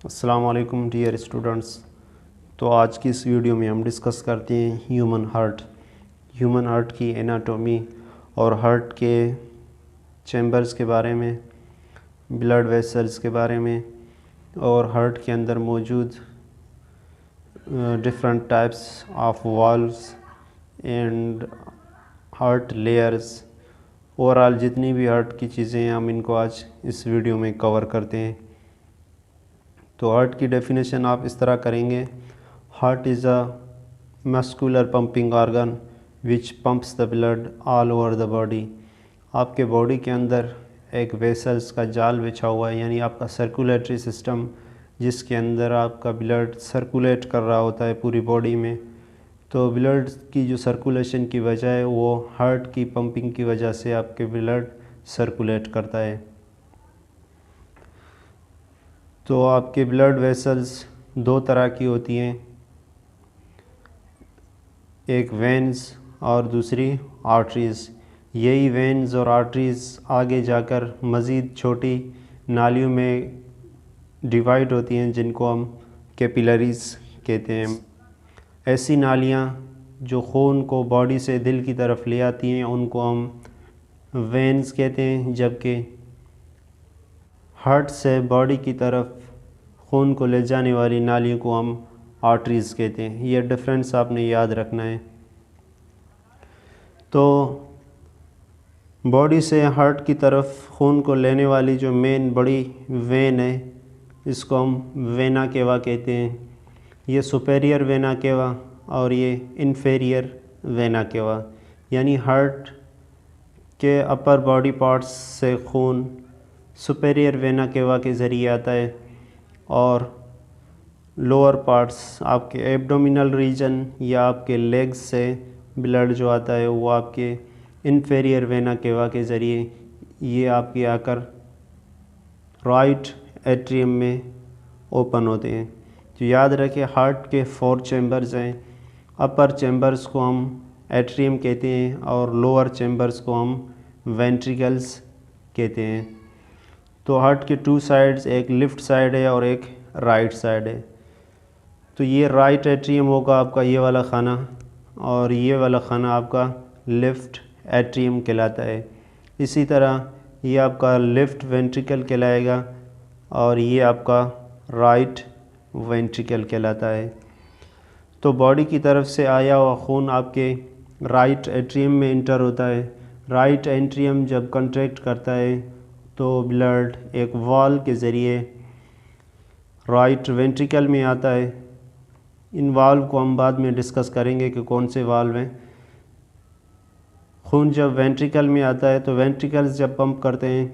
अस्सलाम वालेकुम dear students. तो आज की इस वीडियो में हम डिस्कस करते हैं ह्यूमन हार्ट की एनाटॉमी और हार्ट के चैम्बर्स के बारे में, ब्लड वेसल्स के बारे में और हार्ट के अंदर मौजूद different types of valves and heart layers. Overall जितनी भी हार्ट की चीज़ें हैं हम इनको आज इस वीडियो में कवर करते हैं। तो हार्ट की डेफिनेशन आप इस तरह करेंगे, heart is a muscular pumping organ which pumps the blood all over the body. आपके बॉडी के अंदर एक वेसल्स का जाल बिछा हुआ है, यानी आपका सर्कुलेटरी सिस्टम, जिसके अंदर आपका ब्लड सर्कुलेट कर रहा होता है पूरी बॉडी में। तो ब्लड की जो सर्कुलेशन की वजह है वो हार्ट की पंपिंग की वजह से आपके ब्लड सर्कुलेट करता है। तो आपके ब्लड वेसल्स दो तरह की होती हैं, एक वेन्स और दूसरी आर्टरीज़। यही वेन्स और आर्टरीज़ आगे जाकर मज़ीद छोटी नालियों में डिवाइड होती हैं, जिनको हम कैपिलरीज़ कहते हैं। ऐसी नालियाँ जो खून को बॉडी से दिल की तरफ ले आती हैं उनको हम वेन्स कहते हैं, जबकि हार्ट से बॉडी की तरफ खून को ले जाने वाली नालियों को हम आर्टरीज़ कहते हैं। ये डिफरेंस आपने याद रखना है। तो बॉडी से हार्ट की तरफ खून को लेने वाली जो मेन बड़ी वेन है, इसको हम वेना केवा कहते हैं। ये सुपेरियर वेना केवा और ये इन्फेरियर वेना केवा, यानी हार्ट के अपर बॉडी पार्ट्स से खून सुपेरियर वेना केवा के ज़रिए आता है और लोअर पार्ट्स आपके एब्डोमिनल रीजन या आपके लेग्स से ब्लड जो आता है वो आपके इन्फेरियर वेना केवा के ज़रिए ये आपके आकर राइट एट्रियम में ओपन होते हैं। तो याद रखें, हार्ट के 4 चैम्बर्स हैं। अपर चैम्बर्स को हम एट्रियम कहते हैं और लोअर चैम्बर्स को हम वेंट्रिकल्स कहते हैं। तो हार्ट के 2 साइड्स, एक लेफ़्ट साइड है और एक राइट साइड है। तो ये राइट एट्रियम होगा आपका ये वाला खाना, और ये वाला खाना आपका लेफ़्ट एट्रियम कहलाता है। इसी तरह ये आपका लेफ़्ट वेंट्रिकल कहलाएगा और ये आपका राइट वेंट्रिकल कहलाता है। तो बॉडी की तरफ से आया हुआ खून आपके राइट एट्रियम में इंटर होता है। राइट एट्रियम जब कंट्रैक्ट करता है तो ब्लड एक वाल्व के ज़रिए राइट वेंट्रिकल में आता है। इन वाल्व को हम बाद में डिस्कस करेंगे कि कौन से वाल्व हैं। खून जब वेंट्रिकल में आता है तो वेंट्रिकल्स जब पंप करते हैं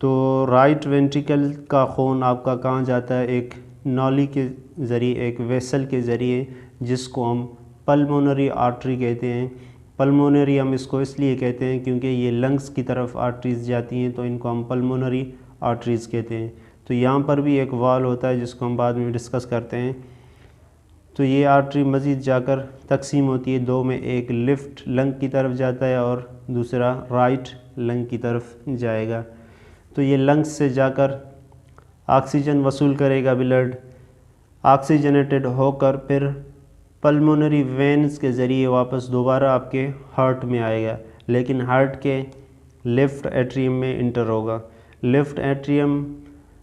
तो राइट वेंट्रिकल का खून आपका कहाँ जाता है, एक नॉली के ज़रिए, एक वेसल के ज़रिए, जिसको हम पल्मोनरी आर्टरी कहते हैं। पल्मोनरी हम इसको इसलिए कहते हैं क्योंकि ये लंग्स की तरफ आर्टरीज़ जाती हैं, तो इनको हम पल्मोनरी आर्टरीज़ कहते हैं। तो यहाँ पर भी एक वाल्व होता है जिसको हम बाद में डिस्कस करते हैं। तो ये आर्टरी मज़ीद जाकर तकसीम होती है दो में, एक लेफ़्ट लंग की तरफ जाता है और दूसरा राइट लंग की तरफ जाएगा। तो ये लंग्स से जाकर ऑक्सीजन वसूल करेगा ब्लड, ऑक्सीजनेटेड होकर फिर पल्मोनरी वेन्स के ज़रिए वापस दोबारा आपके हार्ट में आएगा, लेकिन हार्ट के लेफ़्ट एट्रियम में इंटर होगा। लेफ़्ट एट्रियम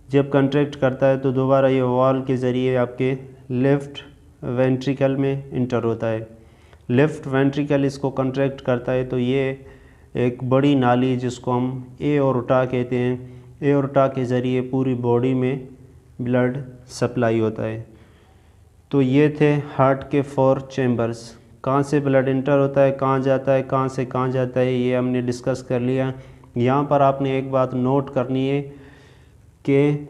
जब कंट्रैक्ट करता है तो दोबारा ये वाल्व के ज़रिए आपके लेफ़्ट वेंट्रिकल में इंटर होता है। लेफ़्ट वेंट्रिकल इसको कंट्रैक्ट करता है तो ये एक बड़ी नाली जिसको हम एओर्टा कहते हैं, एओर्टा के ज़रिए पूरी बॉडी में ब्लड सप्लाई होता है। तो ये थे हार्ट के 4 चैम्बर्स। कहाँ से ब्लड इंटर होता है, कहाँ जाता है, कहाँ से कहाँ जाता है, ये हमने डिस्कस कर लिया। यहाँ पर आपने एक बात नोट करनी है कि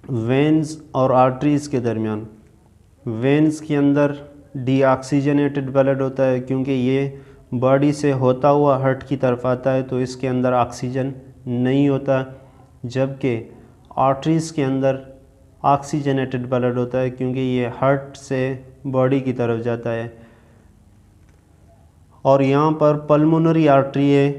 वेन्स और आर्टरीज़ के दरमियान, वेन्स के अंदर डीऑक्सीजनेटेड ब्लड होता है क्योंकि ये बॉडी से होता हुआ हार्ट की तरफ आता है, तो इसके अंदर ऑक्सीजन नहीं होता, जबकि आर्टरीज़ के अंदर ऑक्सीजनेटेड ब्लड होता है क्योंकि ये हार्ट से बॉडी की तरफ जाता है। और यहाँ पर पल्मोनरी आर्टरी है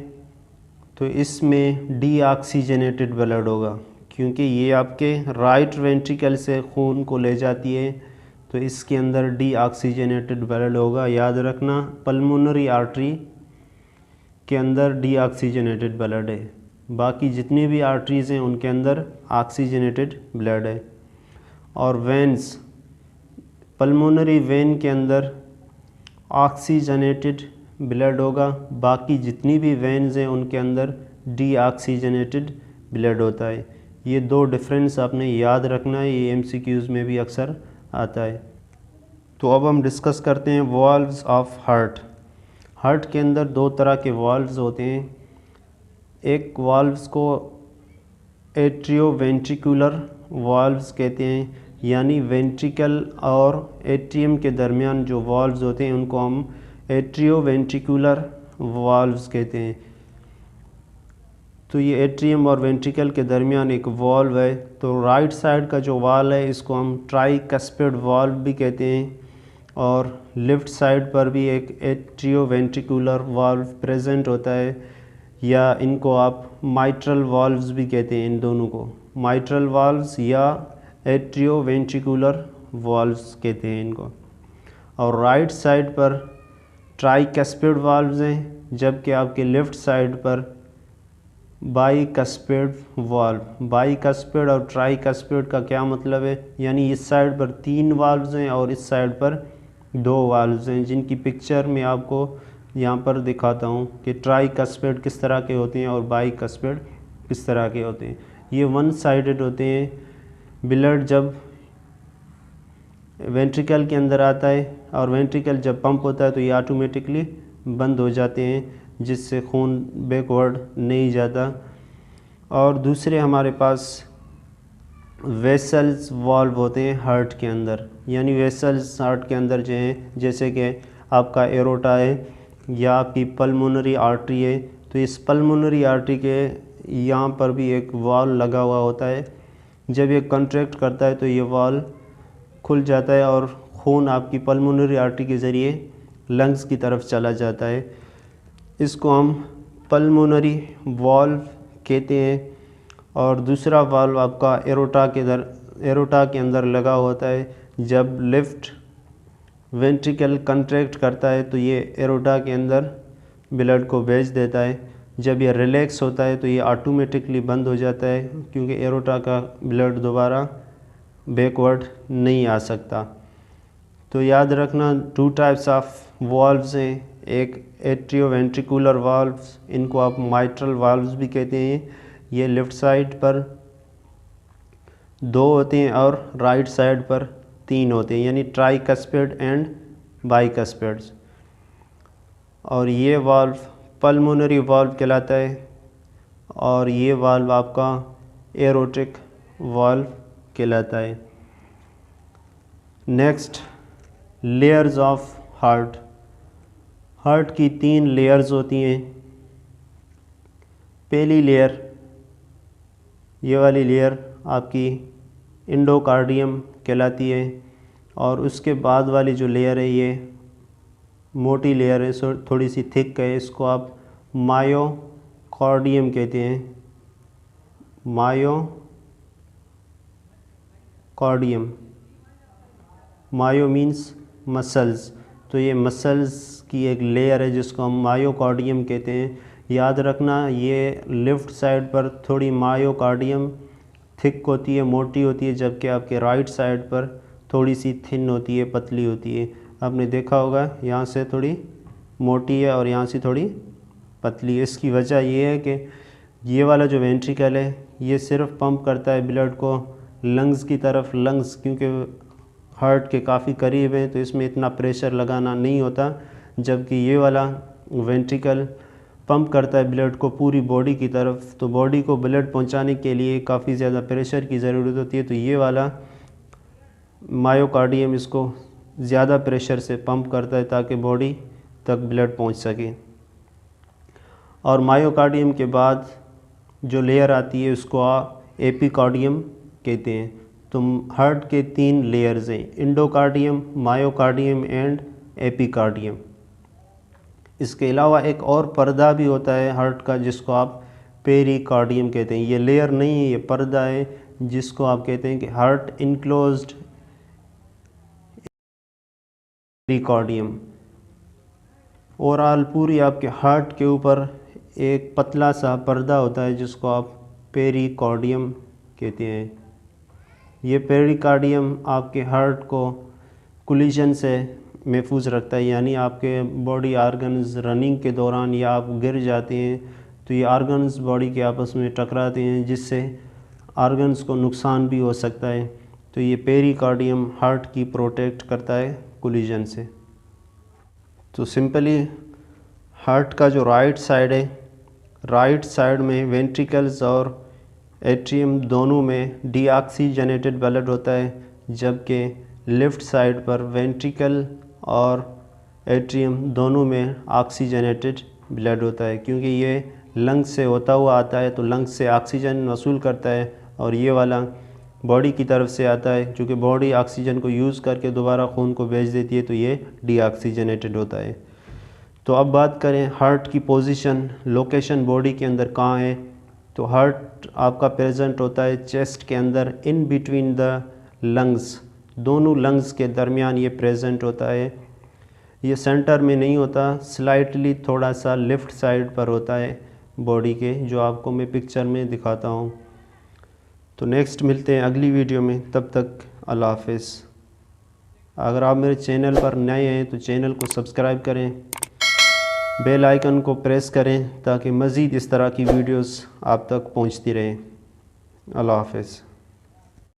तो इसमें डीऑक्सीजनेटेड ब्लड होगा क्योंकि ये आपके राइट वेंट्रिकल से खून को ले जाती है, तो इसके अंदर डीऑक्सीजनेटेड ब्लड होगा। याद रखना, पल्मोनरी आर्टरी के अंदर डीऑक्सीजनेटेड ब्लड है, बाकी जितनी भी आर्टरीज़ हैं उनके अंदर ऑक्सीजनेटेड ब्लड है। और वेंस, पल्मोनरी वेन के अंदर ऑक्सीजनेटेड ब्लड होगा, बाकी जितनी भी वेन्स हैं उनके अंदर डीऑक्सीजनेटेड ब्लड होता है। ये दो डिफरेंस आपने याद रखना है, ये एमसीक्यूज़ में भी अक्सर आता है। तो अब हम डिस्कस करते हैं वाल्व्स ऑफ हार्ट। हार्ट के अंदर दो तरह के वाल्व्स होते हैं। एक वाल्व्स को एट्रियोवेंट्रिकुलर वाल्व्स कहते हैं, यानी वेंट्रिकल और एट्रियम के दरमियान जो वाल्व्स होते हैं उनको हम एट्रियोवेंट्रिकुलर वाल्व्स कहते हैं। तो ये एट्रियम और वेंट्रिकल के दरमियान एक वाल्व है। तो राइट साइड का जो वाल्व है इसको हम ट्राइकस्पिड वाल्व भी कहते हैं, और लेफ़्ट साइड पर भी एक एट्रियोवेंट्रिकुलर वाल्व प्रेजेंट होता है, या इनको आप माइट्रल वाल्व्स भी कहते हैं। इन दोनों को माइट्रल वाल्व्स या एट्रियोवेंट्रिकुलर वाल्व्स कहते हैं इनको। और राइट साइड पर ट्राइकस्पिड वाल्व्स हैं, जबकि आपके लेफ़्ट साइड पर बाइकस्पिड वाल्व। बाइकस्पिड और ट्राइकस्पिड का क्या मतलब है, यानी इस साइड पर 3 वाल्व्स हैं और इस साइड पर 2 वाल्व्स हैं, जिनकी पिक्चर मैं आपको यहाँ पर दिखाता हूँ कि ट्राइकस्पिड किस तरह के होते हैं और बाइकस्पिड किस तरह के होते हैं। ये वन साइडेड होते हैं। ब्लड जब वेंट्रिकल के अंदर आता है और वेंट्रिकल जब पंप होता है तो ये ऑटोमेटिकली बंद हो जाते हैं, जिससे खून बैकवर्ड नहीं जाता। और दूसरे हमारे पास वेसल्स वाल्व होते हैं हार्ट के अंदर, यानी वेसल्स हार्ट के अंदर जो हैं, जैसे कि आपका एरोटा है या आपकी पल्मोनरी आर्टरी है, तो इस पल्मोनरी आर्टरी के यहाँ पर भी एक वाल्व लगा हुआ होता है। जब ये कंट्रैक्ट करता है तो ये वाल्व खुल जाता है और खून आपकी पल्मोनरी आर्टरी के ज़रिए लंग्स की तरफ चला जाता है। इसको हम पल्मोनरी वाल्व कहते हैं। और दूसरा वाल्व आपका एरोटा के अंदर लगा होता है। जब लेफ़्ट वेंट्रिकल कंट्रैक्ट करता है तो ये एरोटा के अंदर ब्लड को भेज देता है। जब ये रिलैक्स होता है तो ये ऑटोमेटिकली बंद हो जाता है, क्योंकि एरोटा का ब्लड दोबारा बैकवर्ड नहीं आ सकता। तो याद रखना, 2 टाइप्स ऑफ वाल्व्स हैं। एक एट्रियोवेंट्रिकुलर वाल्व्स, इनको आप माइट्रल वाल्व्स भी कहते हैं। ये लेफ़्ट साइड पर 2 होते हैं और राइट साइड पर 3 होते हैं, यानी ट्राइकस्पिड एंड बाइकस्पिड्स। और ये वाल्व पल्मोनरी वाल्व कहलाता है, और ये वाल्व आपका एरोटिक वाल्व कहलाता है। Next, layers of heart. Heart की 3 लेयर्स होती हैं। पहली लेयर, ये वाली लेयर आपकी एंडोकार्डियम कहलाती है, और उसके बाद वाली जो लेयर है ये मोटी लेयर है, थोड़ी सी थिक है, इसको आप मायोकार्डियम कहते हैं। मायोकार्डियम, मायो मीन्स मसल्स, तो ये मसल्स की एक लेयर है जिसको हम मायोकार्डियम कहते हैं। याद रखना, ये लेफ़्ट साइड पर थोड़ी मायोकार्डियम थिक होती है, मोटी होती है, जबकि आपके राइट साइड पर थोड़ी सी थिन होती है, पतली होती है। आपने देखा होगा यहाँ से थोड़ी मोटी है और यहाँ से थोड़ी पतली है। इसकी वजह ये है कि ये वाला जो वेंट्रिकल है ये सिर्फ पंप करता है ब्लड को लंग्स की तरफ। लंग्स क्योंकि हार्ट के काफ़ी करीब है तो इसमें इतना प्रेशर लगाना नहीं होता, जबकि ये वाला वेंट्रिकल पंप करता है ब्लड को पूरी बॉडी की तरफ। तो बॉडी को ब्लड पहुंचाने के लिए काफ़ी ज़्यादा प्रेशर की ज़रूरत होती है, तो ये वाला मायोकार्डियम इसको ज़्यादा प्रेशर से पंप करता है ताकि बॉडी तक ब्लड पहुंच सके। और मायोकार्डियम के बाद जो लेयर आती है उसको एपिकार्डियम कहते हैं। तो हार्ट के 3 लेयर्स हैं, एंडोकार्डियम, मायोकार्डियम एंड एपिकार्डियम। इसके अलावा एक और पर्दा भी होता है हार्ट का जिसको आप पेरिकार्डियम कहते हैं। ये लेयर नहीं है, ये पर्दा है जिसको आप कहते हैं कि हार्ट इनक्लोज्ड पेरिकार्डियम। ओवरऑल पूरी आपके हार्ट के ऊपर एक पतला सा पर्दा होता है जिसको आप पेरिकार्डियम कहते हैं। ये पेरिकार्डियम आपके हार्ट को कोलिजन से महफूज रखता है, यानी आपके बॉडी आर्गन्स रनिंग के दौरान या आप गिर जाते हैं तो ये आर्गन्स बॉडी के आपस में टकराते हैं जिससे आर्गन्स को नुकसान भी हो सकता है। तो ये पेरिकार्डियम हार्ट की प्रोटेक्ट करता है कोलिजन से। तो सिंपली हार्ट का जो राइट साइड है, राइट साइड में वेंट्रिकल्स और एट्रियम दोनों में डीऑक्सीजनेटेड ब्लड होता है, जबकि लेफ़्ट साइड पर वेंट्रिकल और एट्रियम दोनों में ऑक्सीजनेटेड ब्लड होता है, क्योंकि ये लंग्स से होता हुआ आता है तो लंग्स से ऑक्सीजन वसूल करता है, और ये वाला बॉडी की तरफ से आता है। चूँकि बॉडी ऑक्सीजन को यूज़ करके दोबारा खून को भेज देती है तो ये डीऑक्सीजनेटेड होता है। तो अब बात करें हार्ट की पोजीशन, लोकेशन बॉडी के अंदर कहाँ है। तो हार्ट आपका प्रेजेंट होता है चेस्ट के अंदर, इन बिटवीन द लंग्स, दोनों लंग्स के दरमियान ये प्रेजेंट होता है। ये सेंटर में नहीं होता, स्लाइटली थोड़ा सा लेफ़्ट साइड पर होता है बॉडी के, जो आपको मैं पिक्चर में दिखाता हूँ। तो नेक्स्ट मिलते हैं अगली वीडियो में, तब तक अल्लाह हाफ़िज़। अगर आप मेरे चैनल पर नए हैं तो चैनल को सब्सक्राइब करें, बेल आइकन को प्रेस करें ताकि मज़ीद इस तरह की वीडियोस आप तक पहुंचती रहें। अल्लाह हाफ़िज़।